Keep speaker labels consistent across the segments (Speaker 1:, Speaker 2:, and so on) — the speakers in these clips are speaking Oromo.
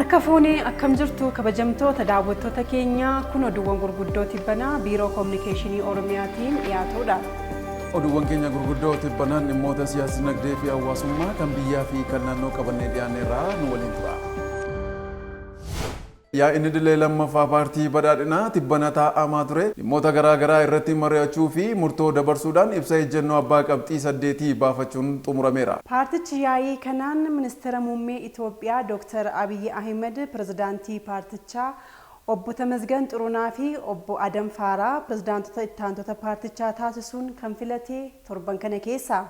Speaker 1: Harka fuunee akkam jirtu kabajamtoota daawwattoota keenya kun oduuwwan gurguddoo tibbanaa biiroo koominikeeshinii Oromiyaatiin dhiyaatudha.
Speaker 2: Oduuwwan keenya gurguddoo tibbanaan dhimmoota siyaasa dinagdee fi hawaasummaa kan biyyaa fi kan naannoo qabannee dhiyaanneerraa nu waliin tura. Yaa'inni idilee lammaffaa paartii badhaadhinaa tibbana taa'amaa ture dhimmoota garaagaraa irratti mari'achuu fi murtoo dabarsuudhaan ibsa ejjennoo abbaa qabxii 8 baafachuun xumurameera.
Speaker 1: Paartichi yaa'ii kanaan ministeera muummee Itoophiyaa Dr. Abiy Ahmed, pirezidaantii paartichaa obbo Tamasgan Xurunaa fi obbo Adam Faaraa pirezidaantota itti aantota paartichaa taasisuun kan filate torban kana keessa.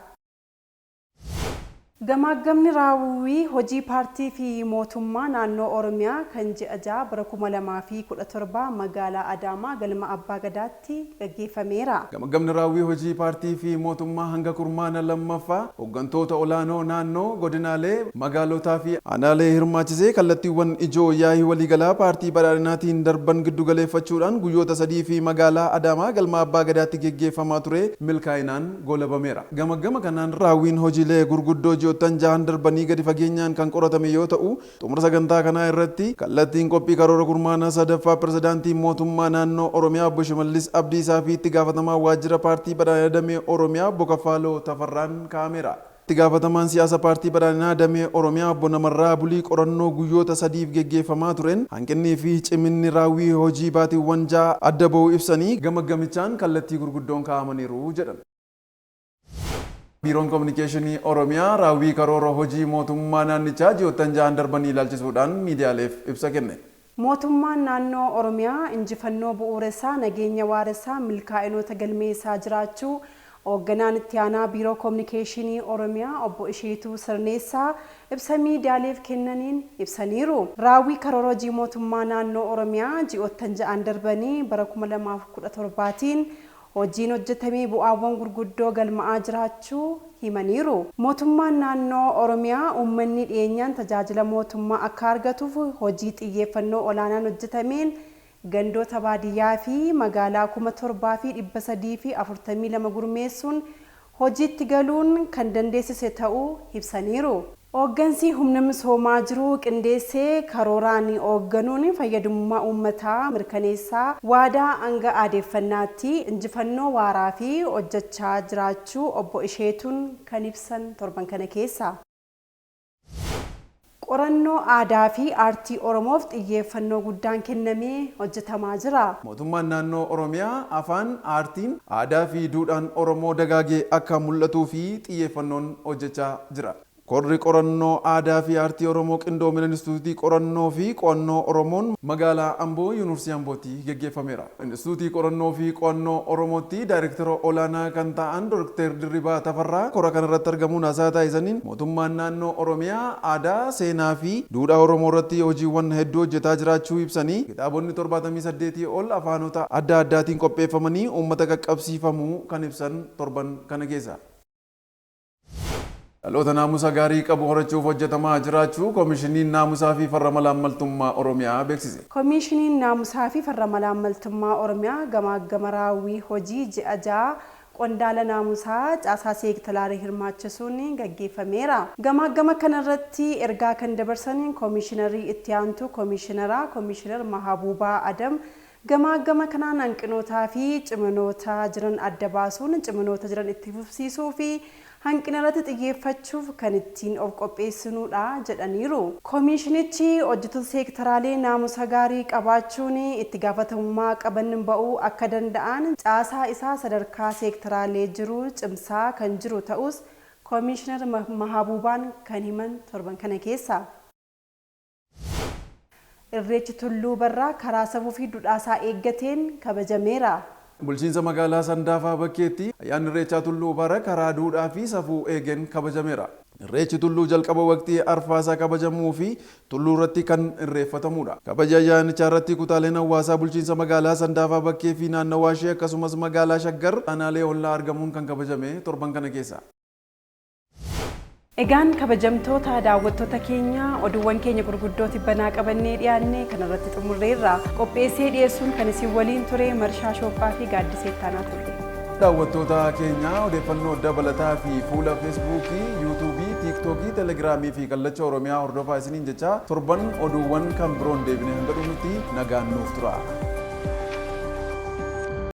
Speaker 1: Gamaggamni raawwii hojii paartii fi mootummaa naannoo Oromiyaa kan ji'a 6 bara 2017 magaalaa Adaamaa galma Abbaa Gadaatti gaggeeffameera.
Speaker 2: Gamaggamni raawwii hojii paartii fi mootummaa hanga kurmaana lammaffaa hooggantoota olaanoo naannoo godinaalee magaalotaa fi aanaalee hirmaachisee kallattiiwwan ijoo yaa'ii waliigalaa paartii badhaadhinaatiin darban giddu galeeffachuudhaan guyyoota 3 fi magaalaa Adaamaa galma Abbaa Gadaatti gaggeeffamaa ture milkaa'inaan goolabameera. Gamaggama kanaan raawwiin hojiilee gurguddoo ji'oottan jahan darbanii gadi fageenyaan kan qoratame yoo ta'u xumura sagantaa kanaa irratti kallattiin qophii karoora kurmaana sadaffaa pirezidaantii mootummaa naannoo Oromiyaa obbo Shimallis Abdiisaa fi itti gaafatamaa waajjira paartii badhaadhinaa damee Oromiyaa obbo Kaffaaloo Tafarraan kaa'ameera. Itti gaafatamaan siyaasa paartii badhaadhinaa damee Oromiyaa obbo Namarraa Bulii qorannoo guyyoota 3f geggeeffamaa tureen hanqinnii fi ciminni raawwii hojii baatiiwwan 6 adda ba'uu ibsanii gamaggamichaan kallattii gurguddoon kaa'amaniiru jedhan. Biiroon koominikeeshinii Oromiyaa raawwii karoora hojii mootummaa naannichaa ji'oottan 6 darbanii ilaalchisuudhaan miidiyaaleef ibsa kenne.
Speaker 1: Mootummaan naannoo Oromiyaa injifannoo bu'uureessaa nageenya waaressaa milkaa'inoota galmeessaa jiraachuu hoogganaan itti aanaa biiroo koominikeeshinii Oromiyaa obbo Isheetuu Sirneessaa ibsa miidiyaaleef kennaniin ibsaniiru. Raawwii karoora hojii mootummaa naannoo Oromiyaa ji'oottan 6 darbanii bara 2017tiin hojiin hojjetamee bu'aawwan gurguddoo galma'aa jiraachuu himaniiru. Mootummaan naannoo Oromiyaa uummanni dhiyeenyaan tajaajila mootummaa akka argatuuf hojii xiyyeeffannoo olaanaan hojjetameen gandoota baadiyyaa fi magaalaa 7,342 gurmeessuun hojiitti galuun kan dandeessise ta'uu ibsaniiru. Hooggansi humna misoomaa jiru qindeessee karooraan hoogganuun fayyadamummaa uummataa mirkaneessaa waadaa hanga aadeeffannaatti injifannoo waaraa fi hojjechaa jiraachuu obbo Isheetuun kan ibsan torban kana keessa. Qorannoo aadaa fi aartii Oromoof xiyyeeffannoo guddaan kennamee hojjetamaa jira.
Speaker 2: Mootummaan naannoo Oromiyaa afaan, aartiin, aadaa fi duudhaan Oromoo dagaagee akka mul'atuu fi xiyyeeffannoon hojjechaa jira. Korri qorannoo aadaa fi aartii Oromoo qindoomina Instituutii qorannoo fi qo'annoo Oromoon magaalaa Amboo Yuunivarsiitii Ambootti gaggeeffameera. Instituutii qorannoo fi qo'annoo Oromootti daayireektara olaanaa kan ta'an Dr. Dirribaa Tafarraa kora kanarratti argamuun haasaa taasisaniin mootummaan naannoo Oromiyaa aadaa, seenaa fi duudhaa Oromoo irratti hojiiwwan hedduu hojjetaa jiraachuu ibsanii kitaabonni 78 ol afaanota adda addaatiin qopheeffamanii uummata qaqqabsiifamuu kan ibsan torban kana keessa. Dhaloota naamusa gaarii qabu horachuuf hojjetamaa jiraachuu Koomishiniin Naamusaa fi Farra Malaammaltummaa Oromiyaa beeksise.
Speaker 1: Koomishiniin Naamusaa fi Farra Malaammaltummaa Oromiyaa gamaggama raawwii hojii ji'a 6 qondaala naamusaa caasaa seektaraalee hirmaachisuun gaggeeffameera. Gamaggama kanarratti ergaa kan dabarsan Koomishiinarii itti aantu Koomishiinar Mahabuubaa Adam gamaggama kanaan hanqinootaa fi ciminoota jiran adda baasuun ciminoota jiran itti fufsiisuu fi hanqina irratti xiyyeeffachuuf kan ittiin of qopheessinudha jedhaniiru. Koomishinichi hojjettoota seektaraalee naamusa gaarii qabaachuun itti gaafatamummaa qaban ba'uu akka danda'an caasaa isaa sadarkaa seektaraalee jiru cimsaa kan jiru ta'us Koomishinar Mahabuubaan kan himan torban kana keessa. Irreechi Tulluu Barraa karaa safuu fi duudhaasaa eeggateen kabajameera.
Speaker 2: Bulchiinsa magaalaa Sandaafaa bakkeetti ayyaanni Irreechaa Tulluu Barraa karaa duudhaa fi safuu eegeen kabajameera. Irreechi Tulluu jalqaba waqtii arfaasaa kabajamuu fi tulluu irratti kan irreeffatamudha. Kabaja ayyaanichaa irratti kutaaleen hawaasaa bulchiinsa magaalaa Sandaafaa bakkee fi naannawaa ishee akkasumas magaalaa Shaggar aanaalee ollaa argamuun kan kabajame torban kana keessa.
Speaker 1: Egaan kabajamtoota daawwattoota keenya oduuwwan keenya gurguddoo tibbanaa qabannee dhiyaanne kanarratti xumurreerra. Qopheessee dhiyeessuun kan isin waliin ture Marshaa Shooppaa fi Gaaddisee Taanaa ture.
Speaker 2: Daawwattoota keenya odeeffannoo dabalataa fi fuula feesbuukii, yuutuubii, tiiktookii, telegiraamii fi kallacha Oromiyaa hordofaa isiniin jecha torban oduuwwan kan biroon deebinee hanga dhufutti nagaan nuuf tura.